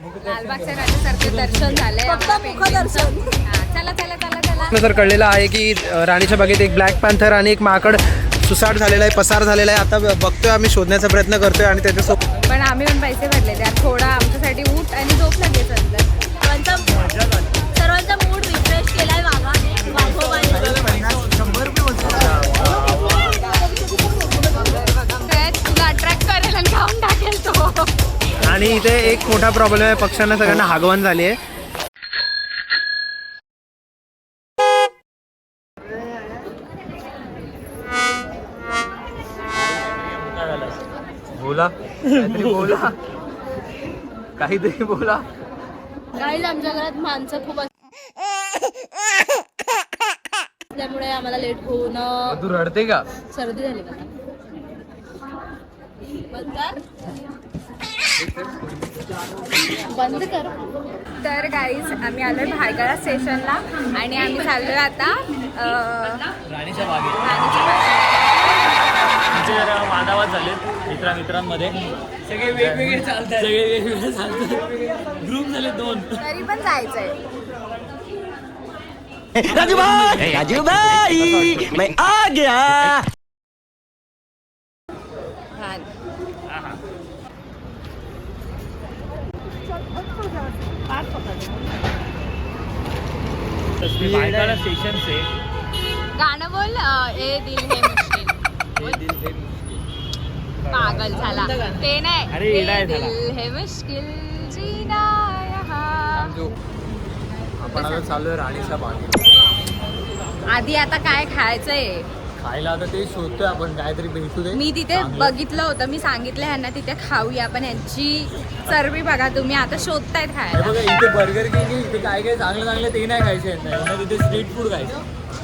लालबागच्या राजासारखे दर्शन झालंय फक्त मुखदर्शन. चला चला चला चला. तर कळलेलं आहे की राणीच्या बागेत एक ब्लॅक पॅन्थर आणि एक माकड सुसाट झालेला आहे, पसार झालेला आहे. आता बघतोय आम्ही, शोधण्याचा प्रयत्न करतोय आणि त्याच्यासोबत पण आम्ही पण पैसे भरले त्यात थोडा आमच्यासाठी ऊट आणि झोप लगेच अंदर. सर्वांचा मूड रिफ्रेश केलाय वाघोबाने. तुला अट्रॅक्ट करेल आणि खाऊन टाकेल तो. आणि इथे एक मोठा प्रॉब्लेम आहे, पक्ष्यांना सगळ्यांना हागवण झाली आहे. बोला काहीतरी बोला, काहीतरी बोला. काही आमच्या घरात माणसं खूप त्यामुळे आम्हाला लेट होऊन तू रडते का? सर्दी झाली का? बंद कर. तर गाईज आम्ही आलोय भायखळा स्टेशनला आणि आम्ही चाललोय आता राणीच्या बागेत. राणीच्या जरा वादावाद झाले मित्रांमध्ये, सगळे वेगवेगळे चालतात, ग्रुप झाले 2. तरी पण जायचंय. राजू भाई मैं आ गया. भायखळा स्टेशन से गाणं बोल. ए दिल है मुश्किल. पागल झाला ते नाही. अरे, ए येडा आहे दिल झाला. है मुश्किल जीना यहाँ. आपण आता चाललोय राणीच्या बागेत. आधी आता काय खायचंय खायला आता ते शोधतोय आपण, काहीतरी भेटू दे. मी तिथे बघितलं होतं, मी सांगितलं ह्यांना तिथे खाऊया, पण यांची चरबी बघा तुम्ही. आता शोधतायत खायला. बघा इथे बर्गर किंग, इथे काय काय चांगलं ते नाही खायचं यांना, तिथे स्ट्रीट फूड खायचं.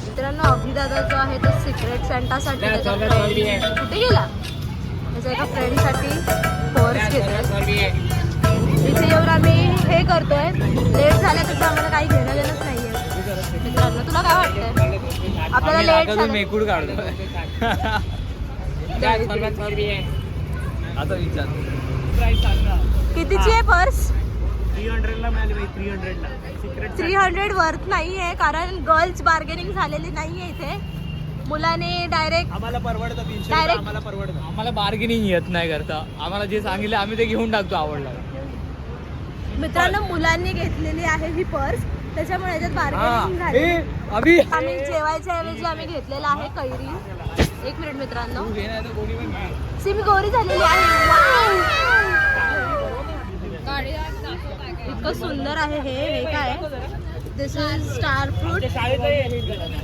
मित्रांनो, अभिदादा जो आहे तो सिक्रेट सेंटासाठी त्याच्या friend- कुठे गेला? त्याच्या एका फ्रेंडसाठी कोर्स घेतोय. इथे येऊन आम्ही हे करतोय. लेट झालं त्याचं आम्हाला काही घेणं देणंच नाहीये. मित्रांनो, तुला काय वाटतंय? आपल्याला लेट झालं. मेकूड काढतो आता विचार. कितीची आहे पर्स? 300ला मिळाली बाई, 300ला. सिक्रेट 300 वर्थ नाहीये, कारण गर्ल्स बार्गेनिंग झालेली नाहीये इथे. मुलाने डायरेक्ट आम्हाला परवडतं 300. Direct- आम्हाला परवडतं. आम्हाला बार्गेनिंग येत नाही करता. आम्हाला जे सांगितलं आम्ही ते घेऊन टाकतो आवडला. मित्रांनो, मुलांनी घेतलेली आहे ही पर्स, त्याच्यामुळे याच्यात बार्गेनिंग झाली. अभि आम्ही जेवायच्या ऐवजी आम्ही घेतलेला आहे कैरी. एक मिनिट मित्रांनो, सिमी गोरी झालेली आहे. इतकं सुंदर आहे हे काय? दिस इज स्टार फ्रूट.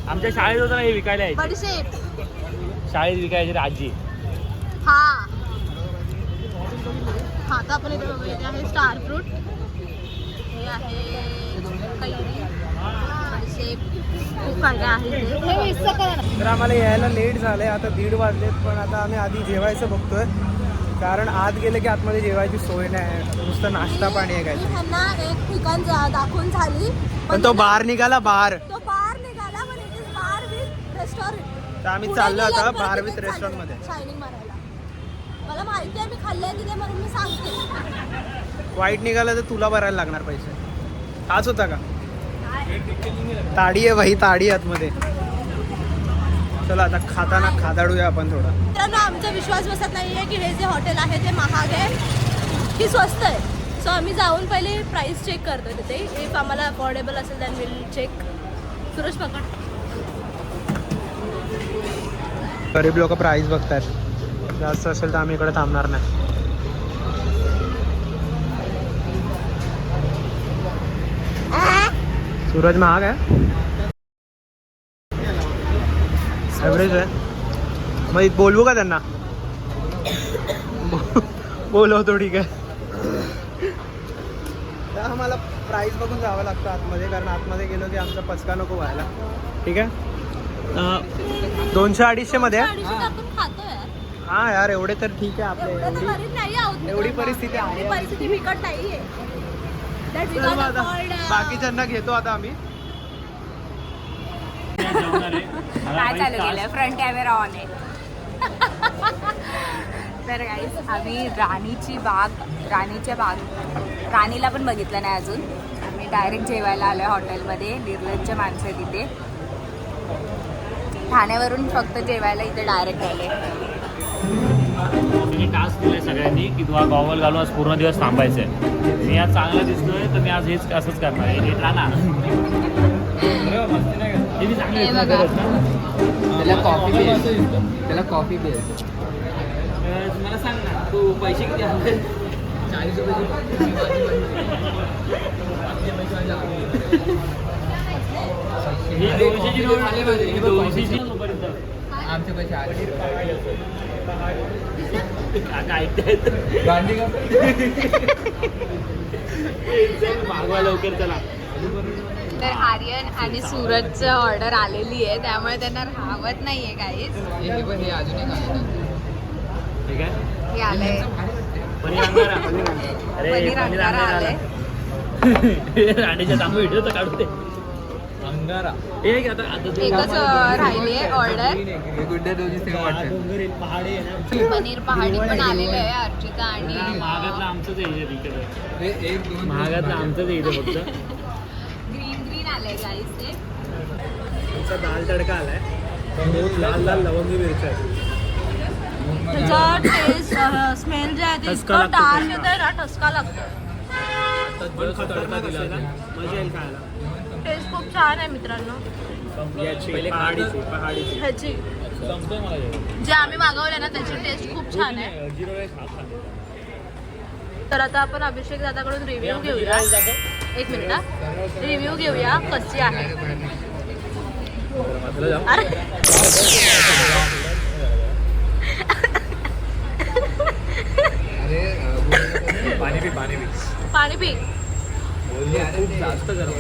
आमच्या शाळेत होतं ना हे विकायला यायचे. बडीशेप. शाळेत विकायचे रे आजी. हा हा, तर आपण इथे बघूया, इथे आहे स्टार फ्रूट, हे आहे कैरी, बडीशेप, खूप काय काय आहे इथे. हे मिक्स करा ना. तर आम्हाला यायला लेट झालंय, आता 1:30 वाजलेत. पण आता आम्ही आधी जेवायचं बघतोय, कारण आत गेले की आतमध्ये जेवायची सोय नाही, नुसतं नाश्ता पाणी आहे काय. ह्यांना एक ठिकाण दाखवून झाली, पण तो बाहेर निघाला, बाहेर. तो बार निघाला, पण it is bar with restaurant. तर आम्ही चाललो आता बार विथ रेस्टॉरंट मध्ये. शायनिंग मारायला. मला माहिती आहे, मी खाल्ले तिथे म्हणून मी सांगते. वाईट निघालं तर तुला भरायला लागणार पैसे. हाच होता का? ताडी आहे भाई, ताडी आतमध्ये. चला आता खाताना खादाडूया आपण थोडं. मित्रांनो, आमचा विश्वास बसत नाहीये की हे जे हॉटेल आहे ते महाग आहे की स्वस्त आहे. सो आम्ही जाऊन पहिले प्राइस चेक करतो तिथे. इफ आम्हाला अफोर्डेबल असेल दॅन विल चेक. सुरेश पकड. गरीब लोक प्राईस बघतात, जास्त असेल तर आम्ही इकडे थांबणार नाही. सूरज महाग आहे, ॲव्हरेज आहे. मग बोलवू का त्यांना? बोलवतो, ठीक आहे. तर आम्हाला प्राईस बघून जावं लागतं आतमध्ये, कारण आतमध्ये गेलो की आमचा पचका नको व्हायला. ठीक आहे, 200-250 मध्ये. आपण खातो यार. हा यार, एवढे तर ठीक आहे. एवढं तर आपल्या गरीब नाही आहोत मित्रांनो. एवढी परिस्थिती आहे. एवढी परिस्थिती बिकट नाहीये. That we चल can't मग आता afford, बाकीच्यांना घेतो आता आम्ही. काय चालू केलं? फ्रंट कॅमेरा ऑन आहे. तर गाईस आम्ही राणीच्या बाग राणीला पण बघितलं नाही अजून. आम्ही डायरेक्ट जेवायला आलो आहे हॉटेलमध्ये. निर्लज्ज माणसं आहे तिथे. ठाण्यावरून फक्त जेवायला इथे डायरेक्ट आले. टास्क दिलाय सगळ्यांनी की तुला गॉगल घालून आज पूर्ण दिवस थांबायचं आहे. मी आज चांगला दिसतोय तर मी आज हेच असंच करणार आहे. नीट राहा ना. हे मी चांगलं हे दिसतोय बघा. खरंच ना. त्याला कॉफी द्यायची. मला सांग ना तू पैसे किती आणले? 40 ही 200ची नोट आली माझी. ही 200ची पर्यंत. आमचे पैसे आले. काका ऐकतायत. गांधी का मागवा लवकर चला. तर आर्यन आणि सूरजचं ऑर्डर आलेली आहे त्यामुळे त्यांना राहत नाहीये काहीच. हे पण हे अजून एक आले. ठीक आहे. हे आलंय पनीर अंगारा. अरे पनीर अंगारा आलंय. राणीच्या तांबू व्हिडिओ तर काढू दे. अंगारा एक आता तू एकच राहिली आहे ऑर्डर. गुड्डे दोन्ही सेम वाटतं. पहाडी आहे ना. पनीर पहाडी पण आलेलं आहे अर्चिता आणि महागातलं आमचंच आहे इथे. हे 1-2 महागातलं आमचंच आहे इथे फक्त. ग्रीन आलंय गाईस ते. आमचा दाल तडका आलाय. बहुत लाल लाल लवंगी मिरच्या आहेत. त्याचा टेस्ट स्मेल जे आहे ते ठसका इतकं लागतो डार्क त्याचा. येतोय ना ठसका लागतो. पण खतरनाक असेल ना. मजा येईल खायला. टेस्ट खूप छान आहे मित्रांनो. याची पहाडीची ह्याची संपतोय मला जेवण. जे आम्ही मागवले ना त्याची टेस्ट खूप छान आहे. जिरो राईस हाफ खाल्ले. तर आता आपण अभिषेक दादाकडून रिव्ह्यू घेऊया. एक मिनिट हा. रिव्ह्यू घेऊया कशी आहे. अरे पाणी पी. जास्त गरम.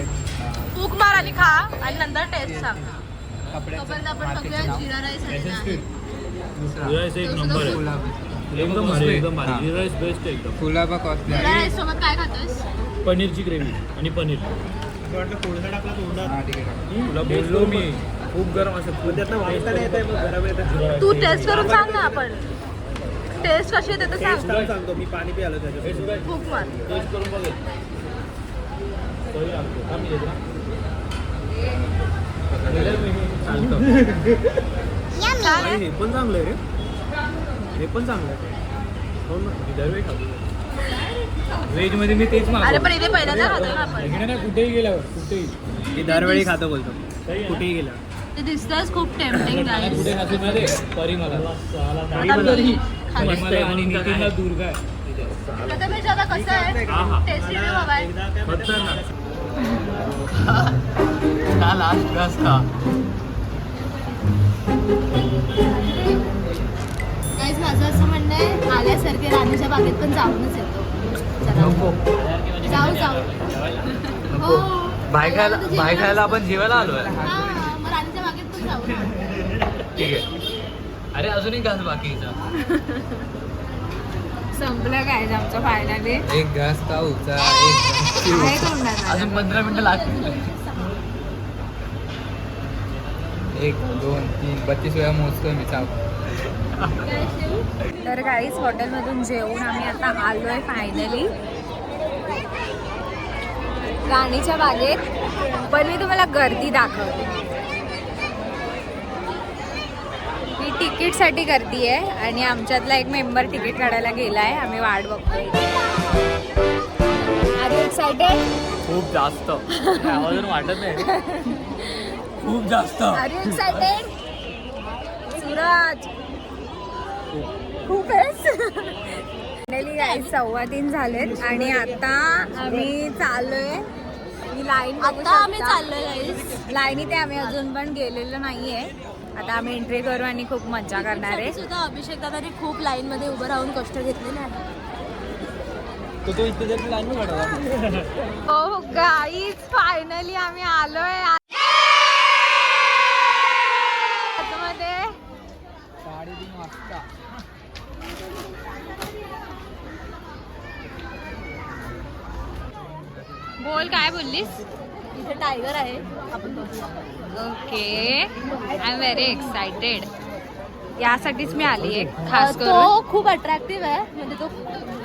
फूक मार आणि खा आणि नंतर टेस्ट सांग. तोपर्यंत आपण बघूया जिरा राईस आहे ना. जिरा राईस एक नंबर आहे. एकदम भारी एकदम भारी. जिरा राईस बेस्ट आहे एकदम. फुलाबा कॉस्टली जिरा राईस सोबत काय खातोस? पनीरची ग्रेव्ही आणि पनीर. हां ठीक आहे. तुला बोललो मी खूप गरम असं त्यातनं वाटतं नाही येत आहे, मग गरम येतं. तू टेस्ट करून सांग ना. आपण टेस्ट कशी येते ते सांग. टेस्ट सांगतो मी. पाणी प्यायलो त्याच्यात. फूक मार. टेस्ट करून बघेल. आम्ही येतो ना. छान आहे. हे पण चांगलं आहे रे. हे पण चांगलं आहे. हो ना. दरवेळी खातो. व्हेज मध्ये मी तेच अरे पण इथे पहिल्यांदा खातो ना आपण. नाही कुठेही गेल्यावर कुठेही. मी दरवेळी खातो बोलतो. कुठेही गेला. ते दिसतंयच खूप टेम्पटिंग गाईस. कुठे खातो माहिती आहे? परिमला. आता मी खाते. परिमला आणि नितीनला दुर्गा आहे. प्रथमेश दादा कसं आहे? टेस्टी रिव्ह्यू हवाय. का लास्ट घास का. गाईस माझं असं म्हणणं आहे आल्यासारखे राणीच्या बागेत पण जाऊनच येतो. चला. जाऊ. हो. बाय खायला आपण जेवायला आलोय. हां, मग राणीच्या बागेत पण जाऊ ना. ठीक आहे. अरे अजून एक घास बाकीचा. संपलं काय आमचं फायनली. एक घास खाऊचा. आहे तोंडात अजून 15 मिनिटं लागतील. 1 2 3 32 वेळा मोजतोय मी. चाव. तर काहीच हॉटेलमधून जेवून आम्ही आता आलोय फायनली राणीच्या बागेत. पण मी तुम्हाला गर्दी दाखवते. ही तिकीटसाठी गर्दी आहे आणि आमच्यातला एक मेंबर तिकीट काढायला गेला आहे. आम्ही वाट बघतोय. Are you excited? खूप जास्त. आवाजून वाटत नाही. खूप जास्त. R you excited? सूरज खूप फायनली गाईस 3:15 झालेत आणि आता आम्ही चाललोय. ही लाईन आता आम्ही चाललोय गाईस. लाईनीत आम्ही अजून पण गेलेलो नाहीये. आता आम्ही एंट्री करू आणि खूप मज्जा करणार आहे. सुद्धा अभिषेक दादाने खूप लाईन मध्ये उभं राहून कष्ट घेतलेले आहे. तो इथे जर लाईन काढला. हो गाईज फायनली आम्ही आलोय आतमध्ये. 3:30 वाजता. बोल काय बोललीस? इथे टायगर आहे आपण बघूया. Okay I am very excited. यासाठीच मी आली आहे खास करून. तो खूप अट्रॅक्टिव्ह आहे म्हणजे तो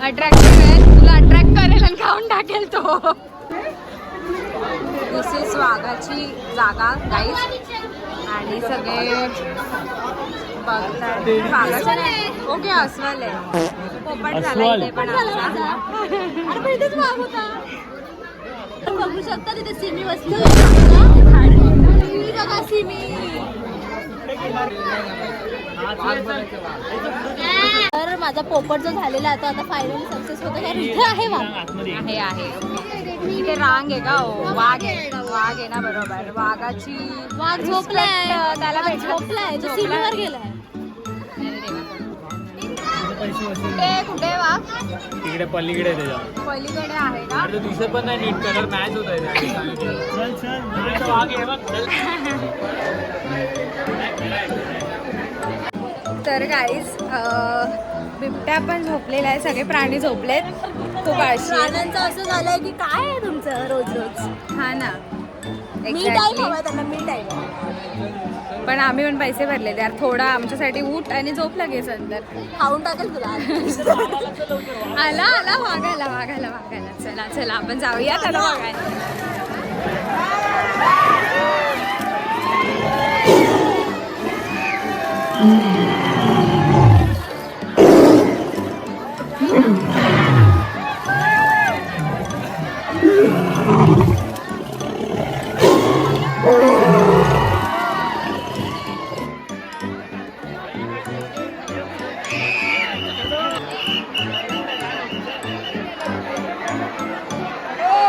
अट्रॅक्टिव्ह आहे, तुला अट्रॅक्ट करेल आणि खाऊन टाकेल तो. दिस इज वाघाची जागा गाईज आणि सगळे बघतात. वाघाचं नाही, ओके अस्वल आहे. पोपट झाला अस्वल. इथे पण आमचा. अरे पण इथेच वाघ होता. बघू शकता तिथे सिमी बसली सिमी बघा सिमी. तर माझा पोपट जो झालेला आहे तो आता फायनली सक्सेस होतो कारण इथे आहे वाघ. आहे आहे इथे रांग आहे का? हो वाघ आहे, वाघ आहे ना बरोबर. वाघाची वाघ झोपलाय त्याला भेटलं. झोपलाय तो सिमीवर गेलाय. कुठे कुठे वाघ? तिकडे पलीकडे आहे त्याच्या. पलीकडे आहे का? तो दिसत पण नाही नीट, कलर मॅच होत आहे. चल वाघ आहे बघ, चल. तर गाईज बिबट्या पण झोपलेला आहे, सगळे प्राणी झोपलेत. खूप आळशी आहेत. प्राण्यांचं असं झालंय की काय आहे तुमचं रोज रोज हा ना मी टाईम Exactly. हवा त्यांना मी टाईम. पण आम्ही पण पैसे भरले यार. थोडा आमच्यासाठी ऊट आणि झोप लगेच नंतर. खाऊन टाकेल तुला. आला आला वाघायला वाघायला वाघायला. चला चला आपण जाऊया त्याला बघायला.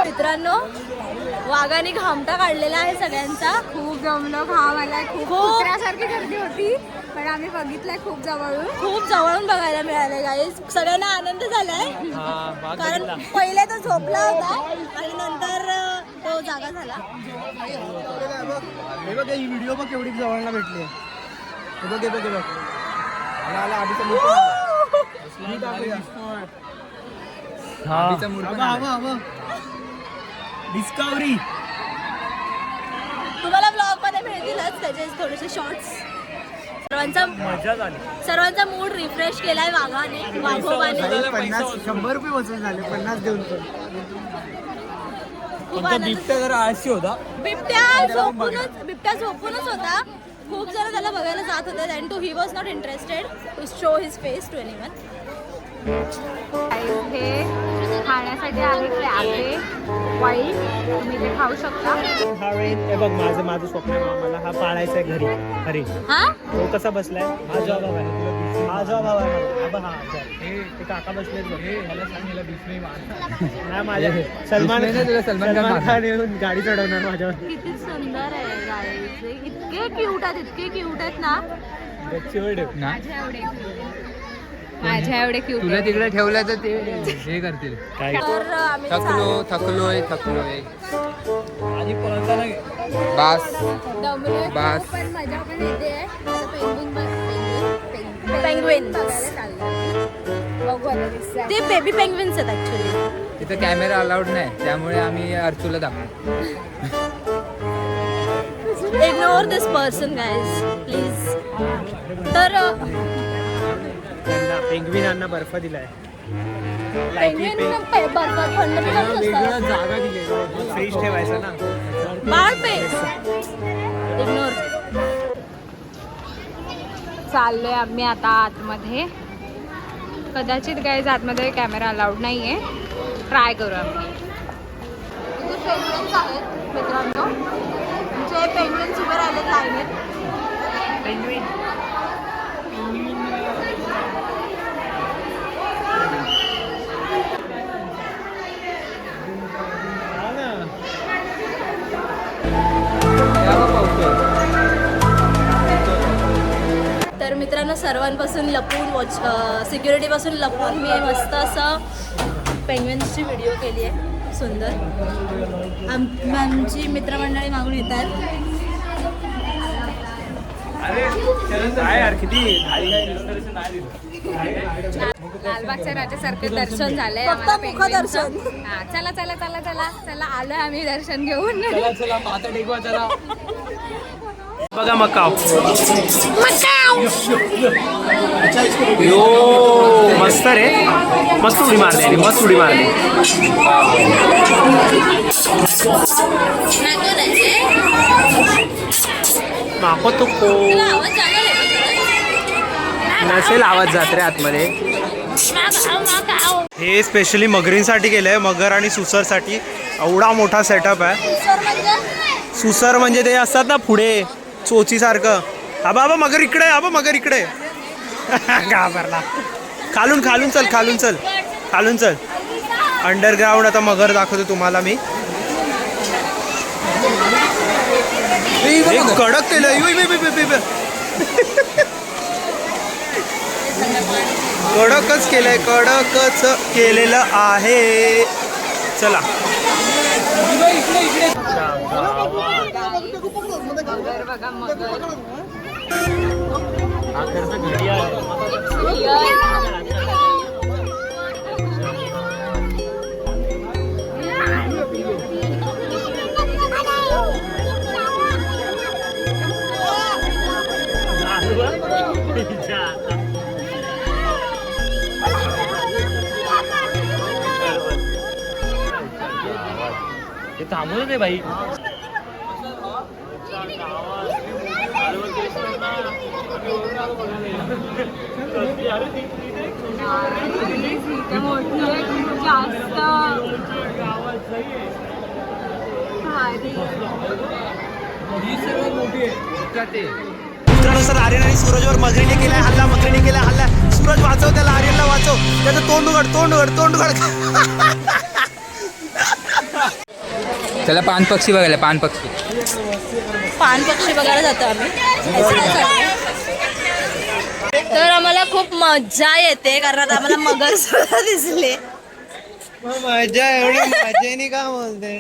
मित्रांनो वाघाने घामटा काढलेला आहे सगळ्यांचा. खूप जमलं, घाम आलाय, खूप कुत्र्यासारखी गर्दी होती पण आम्ही बघितलंय खूप जवळून. खूप जवळून बघायला मिळाले गाईस. सगळ्यांना आनंद झालाय कारण पहिले तो झोपला होता आणि नंतर तो जागा झाला. हे बघ ही व्हिडिओ बघ केवढी जवळला भेटली. हे बघ हे बघ हे बघ. आला आला आधीचा मूर्ती. आधीचा मूर्ती डिस्कवरी. तुम्हाला ब्लॉग मध्ये मिळतीलच त्याचे थोडेसे शॉर्ट्स. सर्वांचा मूड रिफ्रेश केलाय वाघाने वाघोबाने. 100 रुपये वसूल झाले 50 देऊन पण. खूप आनंद. बिबट्या जरा आळशी होता. बिबट्या झोपूनच होता. खूप जण त्याला बघायला जात होते and to he was not interested to show his face to anyone. हे खाण्यासाठी आले ते आले वाईट, तुम्ही ते खाऊ शकता. हे बघ माझं स्वप्न आहे मला हा पाळायचा आहे घरी. अरे हा तो कसा बसलाय? हा जो भाव आहे, हा जो भाव आहे. अबा हा ते काका बसलेत बघ. मला सांग याला बिस्मी मार. नाही माझ्या सलमान तुला सलमान खान खान येऊन गाडी चढवणार माझ्यावर. किती सुंदर आहे गाईज. इतके क्यूट आहेत ना. ना माझ्या एवढे क्यूट तुला तिकडे ठेवलं तर ते हे करतील. तर आम्ही थकलोय बास दमलोय बास. खूप, पण मजा पण येते. पेंग्विन बघू आता दिसतंय. ते बेबी पेंग्विन्स आहेत ऍक्च्युली. तिथं कॅमेरा अलाउड नाही त्यामुळे आम्ही अर्चूला दाखवतो. Ignore this person guys please. तर त्यांना पेंग्विनांना बर्फ दिलाय. पेंग्विन बर्फात थंड पण असतात. जागा दिली फ्रीज ठेवायचं ना. बाळ पे इग्नोर. चाललोय आम्ही आता आतमध्ये. कदाचित गाईज आतमध्ये कॅमेरा अलाउड नाही आहे. ट्राय करू आम्ही. इथे पेंग्विन्स आहेत मित्रांनो. जे पेंग्विन्स उभे राहिलेत लाईनीत. तर मित्रांनो सर्वांपासून लपून सिक्युरिटीपासून लपून मी मस्त असं पेंग्विन्सची व्हिडिओ केली आहे. सुंदर. आमची मित्रमंडळी मागून येतात. काय यार किती लालबागच्या राजासारखं दर्शन झालंय फक्त आम्हाला मुखदर्शन. पेंग्विनचं. हा, चला चला चला चला चला आलोय आम्ही दर्शन घेऊन. चला माता टेकवा चला. बघा मकाव. यो मस्त रे, मस्त उडी मारली, मस्त उडी मारली. माको तो नसेल आवाज जात रे आतमध्ये. हे स्पेशली मगरींसाठी केलंय, मगर आणि सुसरसाठी. एवढा मोठा सेटअप आहे. सुसर म्हणजे ते असतात ना पुढे चोचीसारखं. आबा आबा मगर इकडे, आबा मगर इकडे. घाबरला. खालून खालून चल, खालून चल, खालून चल. अंडरग्राऊंड आता मगर दाखवतो तुम्हाला मी. कडक केलं, कडकच केलंय, कडकच केलेलं आहे. चला ते थांबवलं नाही भाई. सूत्रानुसार आर्यन आणि सूरजवर मगरीने केलाय हल्ला, मगरीने केलाय हल्ला. सूरज वाचव त्याला, आर्यनला वाचव. त्याचं तोंड उघड, तोंड उघड, तोंड उघड. त्याला पान पक्षी बघायला, पान पक्षी. पान पक्षी बघायला जातो आम्ही. तर आम्हाला खूप मजा येते कारण आता आम्हाला मगर सुद्धा दिसले. मजा एवढी मजेने का बोलते.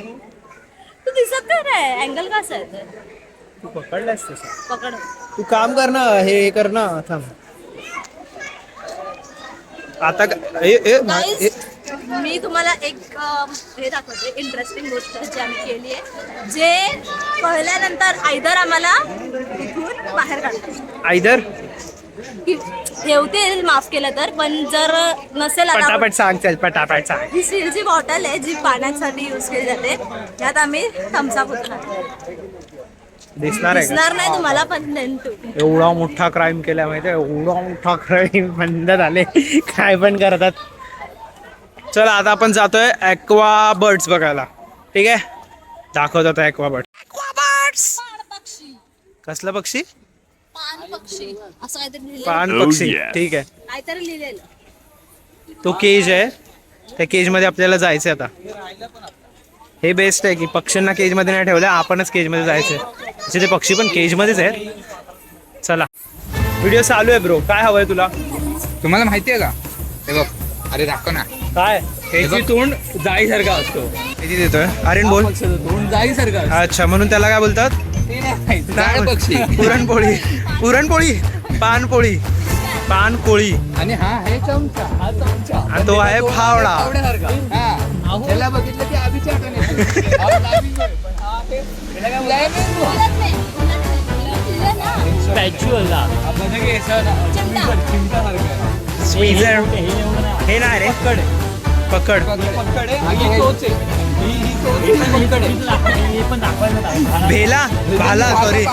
तू दिसत नाही, अँगल कसा आहे ते? तू पकडलास तसं. पकड. तू काम कर ना, हे कर ना. थांब आता मी तुम्हाला एक हे दाखवते, इंटरेस्टिंग गोष्ट जी आम्ही केली आहे, जे कळल्यानंतर आयदर आम्हाला तिथून बाहेर काढतात, आयदर ठेवते माफ केलं तर. पण जर नसेल, आता पटापट सांग, चल पटापट सांग. ही स्टीलची बॉटल आहे जी पाण्यासाठी यूज केली जाते. यात आम्ही थम्सअप दिसणार आहे का? दिसणार नाही तुम्हाला, पण नेंटू एवढा मोठा क्राईम केला माहिती आहे, एवढा मोठा क्राईम बंद झाले, काय पण करतात. चला आता आपण जातोय ॲक्वा बर्ड्स बघायला. ठीक आहे, दाखवतो आता ॲक्वा बर्ड. कसला पक्षी? पान पक्षी असं काहीतरी लिहिलेलं, पान पक्षी. ठीक आहे, काहीतरी लिहिलेलं. तो केज आहे. त्या केज मध्ये आपल्याला जायचंय आता. हे बेस्ट आहे की पक्ष्यांना केज मध्ये नाही ठेवलं, आपणच केज मध्ये जायचंय. म्हणजे ते पक्षी पण केज मध्येच आहेत. चला व्हिडिओ चालू आहे ब्रो, काय हवंय तुला? तुम्हाला माहिती आहे का? हे बघ, अरे दाखव ना. काय त्याची तोंड जाईसारखा असतो. किती देतोय? आर्यन बोल. तोंड जाईसारखं. अच्छा, म्हणून त्याला काय बोलतात? जाळ पक्षी. पुरणपोळी. पुरणपोळी, पानपोळी, पानकोळी. आणि हा आहे चमचा, हा चमचा. आणि तो आहे फावडा. फावड्यासारखा. हा, त्याला बघितलं की आधीची आठवण येते. त्याला काय बोलायचं? स्पॅच्युअलला स्वीझर. हे नाही रे, पकड. भेला, भाला, सॉरी.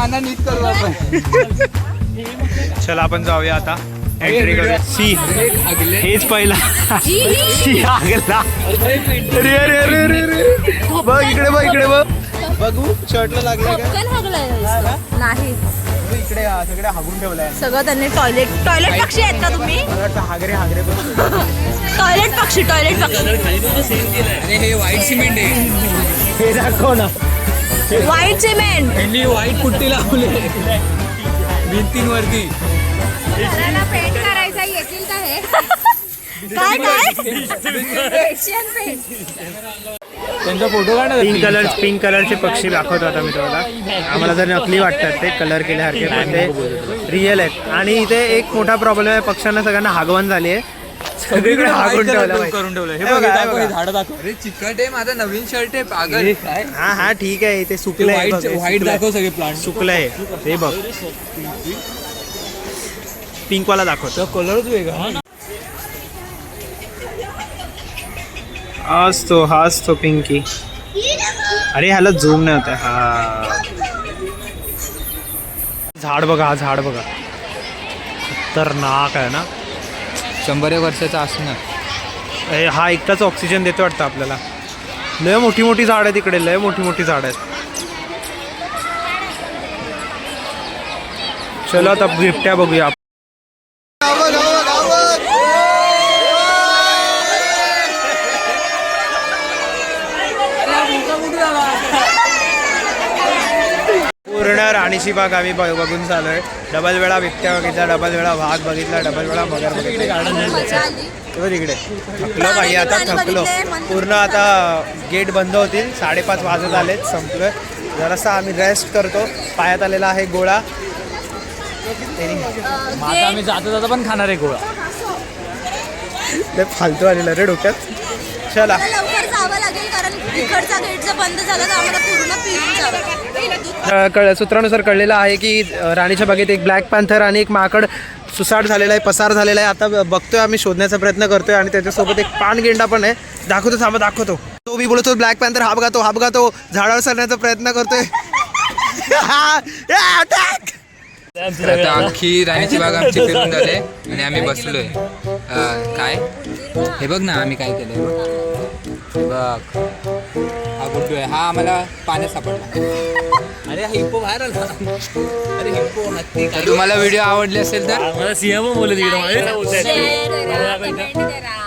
चला आपण जाऊया आता. एंट्री करूया. सी हेच पहिला. सी आगला. रे रे रे रे रे. बघ इकडे, बघ इकडे, बघ. बघू शर्टला लागला का? पटकन हागलंय. नाही, इकडे सगळे हागून ठेवलंय. सगळं त्यांनी टॉयलेट पक्षी आहेत का तुम्ही? मला वाटतं हागरे हागरे बघ. टॉयलेट पक्षी. अरे हे व्हाईट सिमेंट आहे. हे दाखव ना. White cement. त्यांनी व्हाईट पुट्टी लावली भिंतींवरती. पेंट करायचा येतील का हे? काय एशियन पेंट. त्यांचा फोटो काढा. पिंक कलरचे पक्षी दाखवतो आता मी तुम्हाला. आम्हाला जर नकली वाटतात ते कलर केल्यासारखे, पण ते रिअल आहेत. आणि इथे एक मोठा प्रॉब्लेम आहे, पक्ष्यांना सगळ्यांना हागवण झाली आहे. सगळीकडे हागून ठेवलं. हे बघा, झाडं दाखव. अरे चिकट आहे, माझा नवीन शर्ट आहे पागल. हा हा ठीक आहे, ते सुकलंय. व्हाईट दाखव सगळे प्लांट. सुकलंय, हे बघ. पिंकवाला दाखव. तो कलरच वेगळा. हाच तो पिंकी. अरे ह्याला झूम नाही होत. हा झाड बघा, हा झाड बघा, खतरनाक आहे ना. 100 वर्षाचा असणार. हा एकटाच ऑक्सिजन देतो वाटतं आपल्याला. लय मोठी मोठी झाड आहेत इकडे, लय मोठी मोठी झाड आहेत. चलो आता बिबट्या बघूया. पूर्ण राणीची बाग आम्ही बघून चालूय. डबल वेळा बिबट्या बघितला, डबल वेळा वाघ बघितला, डबल वेळा मगर बघितला. मजा आली. तिकडे थकलो भाई, आता थकलो पूर्ण. आता गेट बंद होतील, 5:30 वाजत आलेत, संपलोय. जरासा आम्ही रेस्ट करतो. पायात आलेला आहे गोळा. आता आम्ही जाता पण खाणार आहे गोळा. लय फालतू आलेला रे डोक्यात. चला लवकर जावं लागेल कारण इकडचा गेट जर बंद झाला तर आम्हाला पूर्ण फिरून जावं. सूत्रानुसार कळलेलं आहे की राणीच्या बागेत एक ब्लॅक पॅन्थर आणि एक माकड सुसाट झालेला आहे, पसार झालेला आहे. आता बघतोय आम्ही, शोधण्याचा प्रयत्न करतोय. आणि त्याच्यासोबत एक पानगेंडा पण आहे. दाखवतो, थांबा दाखवतो. तो मी बोलतो ब्लॅक पॅन्थर हा बघा तो झाडावर चढण्याचा प्रयत्न करतोय. आता अख्खी राणीची बाग आमची फिरून झाले आणि आम्ही बसलोय. काय हे बघ ना, आम्ही काय केलंय बघ. हा गुड्डू आहे, हा आम्हाला पाण्यात सापडला. अरे हिप्पो बाहेर आला. अरे हिप्पो हत्ती. तर तुम्हाला व्हिडिओ आवडले असेल तर मला सिंह पण बोलत इकडे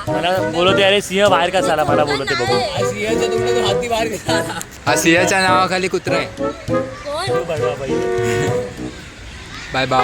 मला बोलवते. अरे सिंह बाहेर कसा आला मला बोलवते बघू. सिंहाच्या तुकडे तो हत्ती बाहेर गेला. हा सिंहाच्या नावाखाली कुत्रा आहे. कोण? Bye bye.